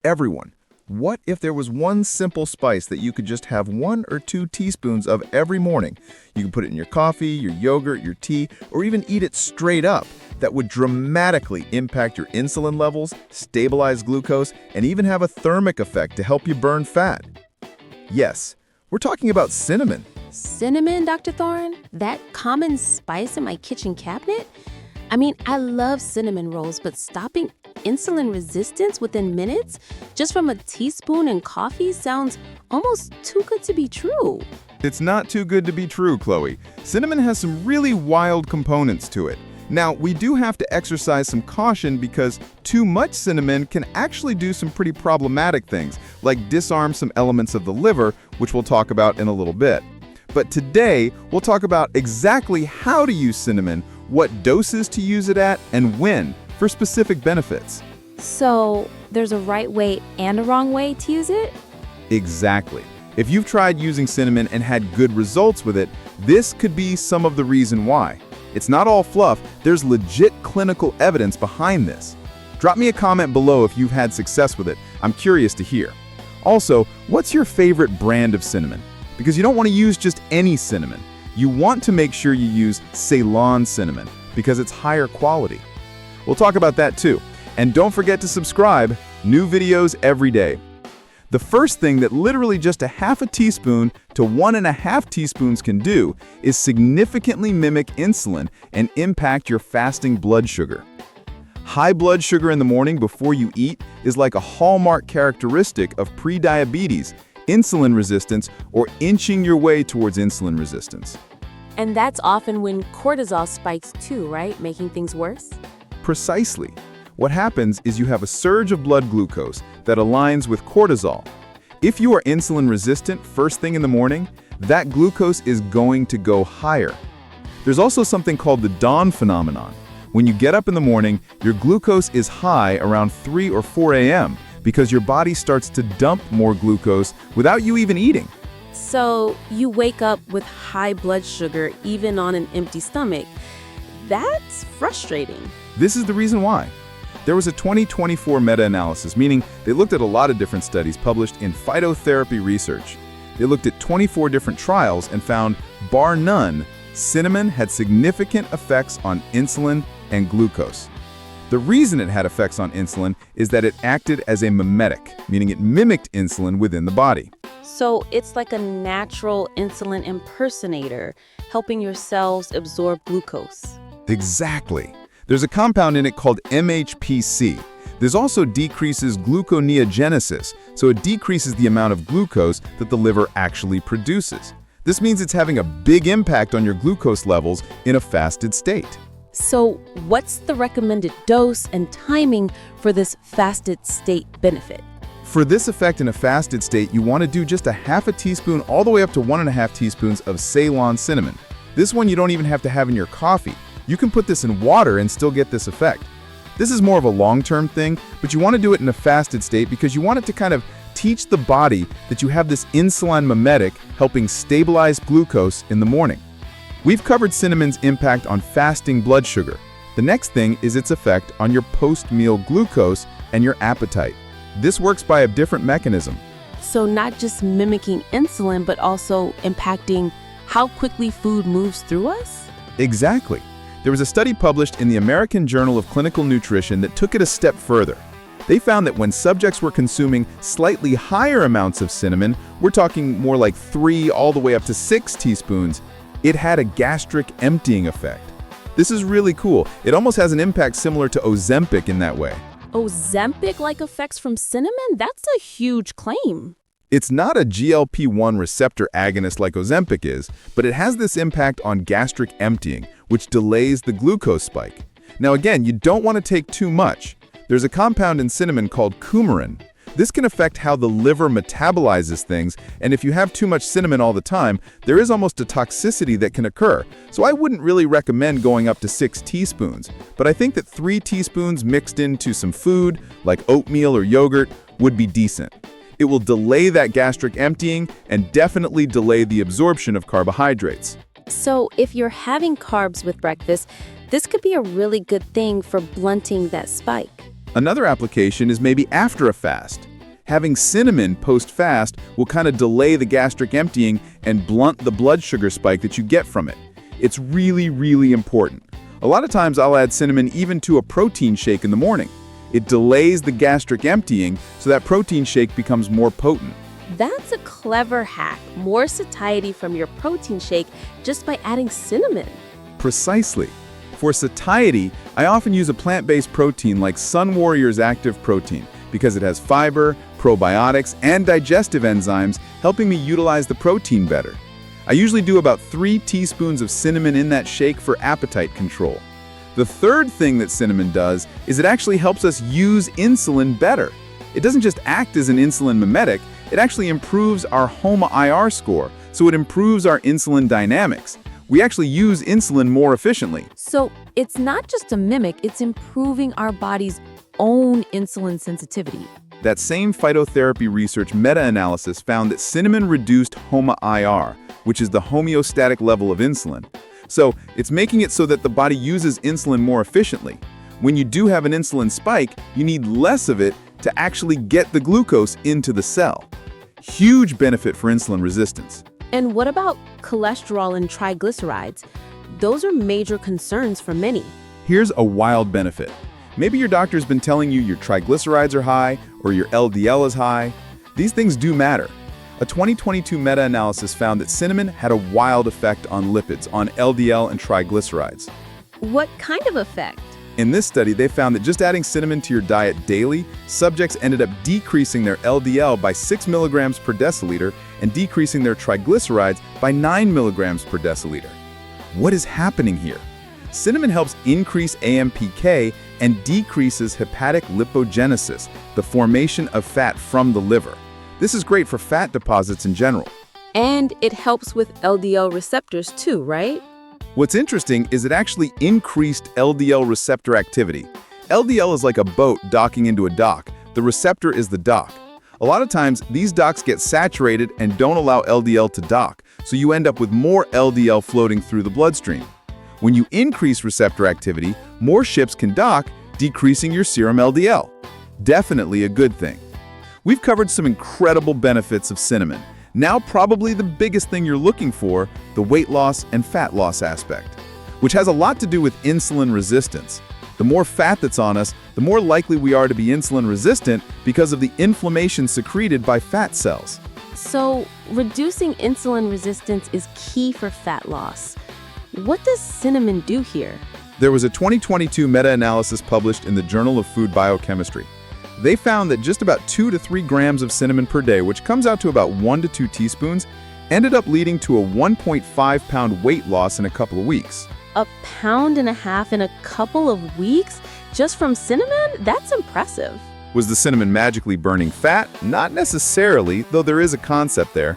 Everyone, what if there was one simple spice that you could just have 1 or 2 teaspoons of every morning? You can put it in your coffee, your yogurt, your tea, or even eat it straight up. That would dramatically impact your insulin levels, stabilize glucose, and even have a thermic effect to help you burn fat. Yes, we're talking about cinnamon. Cinnamon, Dr. Thorne? That common spice in my kitchen cabinet? I mean, I love cinnamon rolls, but stopping insulin resistance within minutes just from a teaspoon in coffee sounds almost too good to be true. It's not too good to be true, Chloe. Cinnamon has some really wild components to it. Now, we do have to exercise some caution because too much cinnamon can actually do some pretty problematic things, like disarm some elements of the liver, which we'll talk about in a little bit. But today, we'll talk about exactly how to use cinnamon, what doses to use it at, and when, for specific benefits. So, there's a right way and a wrong way to use it? Exactly. If you've tried using cinnamon and had good results with it, this could be some of the reason why. It's not all fluff, there's legit clinical evidence behind this. Drop me a comment below if you've had success with it. I'm curious to hear. Also, what's your favorite brand of cinnamon? Because you don't want to use just any cinnamon. You want to make sure you use Ceylon cinnamon because it's higher quality. We'll talk about that too. And don't forget to subscribe. New videos every day. The first thing that literally just a half a teaspoon to 1.5 teaspoons can do is significantly mimic insulin and impact your fasting blood sugar. High blood sugar in the morning before you eat is like a hallmark characteristic of prediabetes, insulin resistance, or inching your way towards insulin resistance. And that's often when cortisol spikes too, right? Making things worse? Precisely. What happens is you have a surge of blood glucose that aligns with cortisol. If you are insulin resistant first thing in the morning, that glucose is going to go higher. There's also something called the dawn phenomenon. When you get up in the morning, your glucose is high around 3 or 4 a.m. because your body starts to dump more glucose without you even eating. So you wake up with high blood sugar even on an empty stomach. That's frustrating. This is the reason why. There was a 2024 meta-analysis, meaning they looked at a lot of different studies published in phytotherapy research. They looked at 24 different trials and found, bar none, cinnamon had significant effects on insulin and glucose. The reason it had effects on insulin is that it acted as a mimetic, meaning it mimicked insulin within the body. So it's like a natural insulin impersonator, helping your cells absorb glucose. Exactly. There's a compound in it called MHPC. This also decreases gluconeogenesis, so it decreases the amount of glucose that the liver actually produces. This means it's having a big impact on your glucose levels in a fasted state. So what's the recommended dose and timing for this fasted state benefit? For this effect in a fasted state, you want to do just a half a teaspoon all the way up to 1.5 teaspoons of Ceylon cinnamon. This one you don't even have to have in your coffee. You can put this in water and still get this effect. This is more of a long-term thing, but you want to do it in a fasted state because you want it to kind of teach the body that you have this insulin mimetic helping stabilize glucose in the morning. We've covered cinnamon's impact on fasting blood sugar. The next thing is its effect on your post-meal glucose and your appetite. This works by a different mechanism. So not just mimicking insulin, but also impacting how quickly food moves through us? Exactly. There was a study published in the American Journal of Clinical Nutrition that took it a step further. They found that when subjects were consuming slightly higher amounts of cinnamon, we're talking more like 3 all the way up to 6 teaspoons, it had a gastric emptying effect. This is really cool. It almost has an impact similar to Ozempic in that way. Ozempic-like effects from cinnamon? That's a huge claim. It's not a GLP-1 receptor agonist like Ozempic is, but it has this impact on gastric emptying, which delays the glucose spike. Now again, you don't want to take too much. There's a compound in cinnamon called Coumarin. This can affect how the liver metabolizes things, and if you have too much cinnamon all the time, there is almost a toxicity that can occur. So I wouldn't really recommend going up to 6 teaspoons, but I think that 3 teaspoons mixed into some food, like oatmeal or yogurt, would be decent. It will delay that gastric emptying and definitely delay the absorption of carbohydrates. So if you're having carbs with breakfast, this could be a really good thing for blunting that spike. Another application is maybe after a fast. Having cinnamon post-fast will kind of delay the gastric emptying and blunt the blood sugar spike that you get from it. It's really, really important. A lot of times I'll add cinnamon even to a protein shake in the morning. It delays the gastric emptying so that protein shake becomes more potent. That's a clever hack. More satiety from your protein shake just by adding cinnamon. Precisely. For satiety, I often use a plant-based protein like Sun Warrior's Active Protein because it has fiber, probiotics, and digestive enzymes helping me utilize the protein better. I usually do about 3 teaspoons of cinnamon in that shake for appetite control. The third thing that cinnamon does is it actually helps us use insulin better. It doesn't just act as an insulin mimetic, it actually improves our HOMA-IR score, so it improves our insulin dynamics. We actually use insulin more efficiently. So it's not just a mimic, it's improving our body's own insulin sensitivity. That same phytotherapy research meta-analysis found that cinnamon reduced HOMA-IR, which is the homeostatic level of insulin. So it's making it so that the body uses insulin more efficiently. When you do have an insulin spike, you need less of it to actually get the glucose into the cell. Huge benefit for insulin resistance. And what about cholesterol and triglycerides? Those are major concerns for many. Here's a wild benefit. Maybe your doctor's been telling you your triglycerides are high or your LDL is high. These things do matter. A 2022 meta-analysis found that cinnamon had a wild effect on lipids, on LDL and triglycerides. What kind of effect? In this study, they found that just adding cinnamon to your diet daily, subjects ended up decreasing their LDL by 6 milligrams per deciliter and decreasing their triglycerides by 9 milligrams per deciliter. What is happening here? Cinnamon helps increase AMPK and decreases hepatic lipogenesis, the formation of fat from the liver. This is great for fat deposits in general. And it helps with LDL receptors too, right? What's interesting is it actually increased LDL receptor activity. LDL is like a boat docking into a dock. The receptor is the dock. A lot of times, these docks get saturated and don't allow LDL to dock, so you end up with more LDL floating through the bloodstream. When you increase receptor activity, more ships can dock, decreasing your serum LDL. Definitely a good thing. We've covered some incredible benefits of cinnamon. Now probably the biggest thing you're looking for, the weight loss and fat loss aspect, which has a lot to do with insulin resistance. The more fat that's on us, the more likely we are to be insulin resistant because of the inflammation secreted by fat cells. So reducing insulin resistance is key for fat loss. What does cinnamon do here? There was a 2022 meta-analysis published in the Journal of Food Biochemistry. They found that just about 2 to 3 grams of cinnamon per day, which comes out to about 1 to 2 teaspoons, ended up leading to a 1.5-pound weight loss in a couple of weeks. 1.5 pounds in a couple of weeks? Just from cinnamon? That's impressive. Was the cinnamon magically burning fat? Not necessarily, though there is a concept there.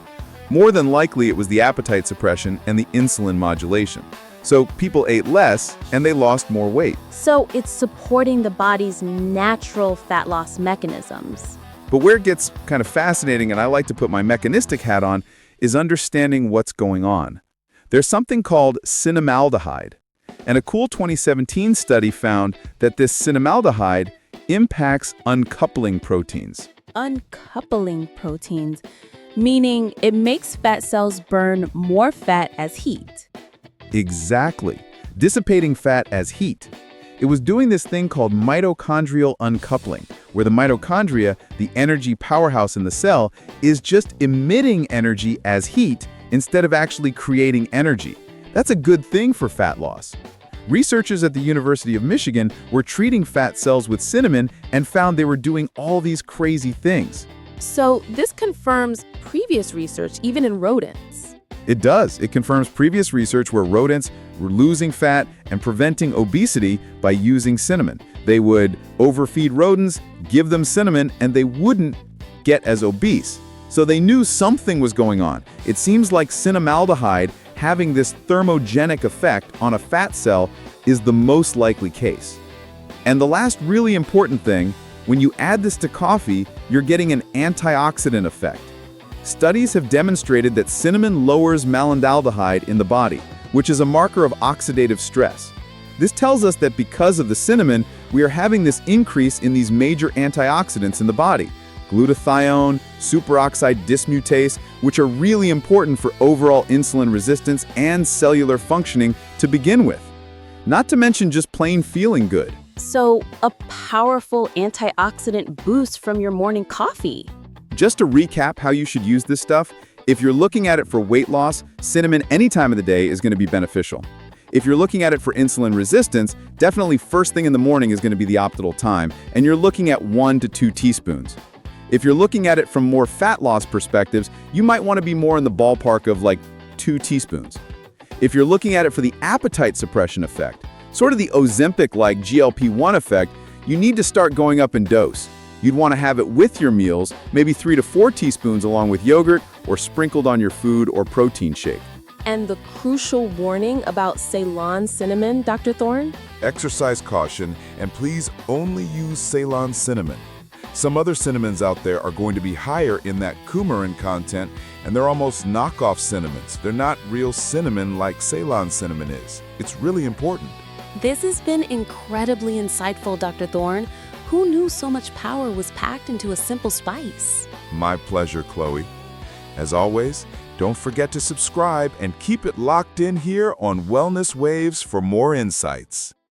More than likely, it was the appetite suppression and the insulin modulation. So people ate less and they lost more weight. So it's supporting the body's natural fat loss mechanisms. But where it gets kind of fascinating, and I like to put my mechanistic hat on, is understanding what's going on. There's something called cinnamaldehyde. And a cool 2017 study found that this cinnamaldehyde impacts uncoupling proteins. Uncoupling proteins, meaning it makes fat cells burn more fat as heat. Exactly. Dissipating fat as heat. It was doing this thing called mitochondrial uncoupling, where the mitochondria, the energy powerhouse in the cell, is just emitting energy as heat instead of actually creating energy. That's a good thing for fat loss. Researchers at the University of Michigan were treating fat cells with cinnamon and found they were doing all these crazy things. So this confirms previous research, even in rodents. It does. It confirms previous research where rodents were losing fat and preventing obesity by using cinnamon. They would overfeed rodents, give them cinnamon, and they wouldn't get as obese. So they knew something was going on. It seems like cinnamaldehyde having this thermogenic effect on a fat cell is the most likely case. And the last really important thing, when you add this to coffee, you're getting an antioxidant effect. Studies have demonstrated that cinnamon lowers malondialdehyde in the body, which is a marker of oxidative stress. This tells us that because of the cinnamon, we are having this increase in these major antioxidants in the body, glutathione, superoxide dismutase, which are really important for overall insulin resistance and cellular functioning to begin with. Not to mention just plain feeling good. So, a powerful antioxidant boost from your morning coffee. Just to recap how you should use this stuff, if you're looking at it for weight loss, cinnamon any time of the day is going to be beneficial. If you're looking at it for insulin resistance, definitely first thing in the morning is going to be the optimal time, and you're looking at 1 to 2 teaspoons. If you're looking at it from more fat loss perspectives, you might want to be more in the ballpark of like 2 teaspoons. If you're looking at it for the appetite suppression effect, sort of the Ozempic-like GLP-1 effect, you need to start going up in dose. You'd want to have it with your meals, maybe 3 to 4 teaspoons along with yogurt or sprinkled on your food or protein shake. And the crucial warning about Ceylon cinnamon, Dr. Thorne? Exercise caution, and please only use Ceylon cinnamon. Some other cinnamons out there are going to be higher in that coumarin content, and they're almost knockoff cinnamons. They're not real cinnamon like Ceylon cinnamon is. It's really important. This has been incredibly insightful, Dr. Thorne. Who knew so much power was packed into a simple spice? My pleasure, Chloe. As always, don't forget to subscribe and keep it locked in here on Wellness Waves for more insights.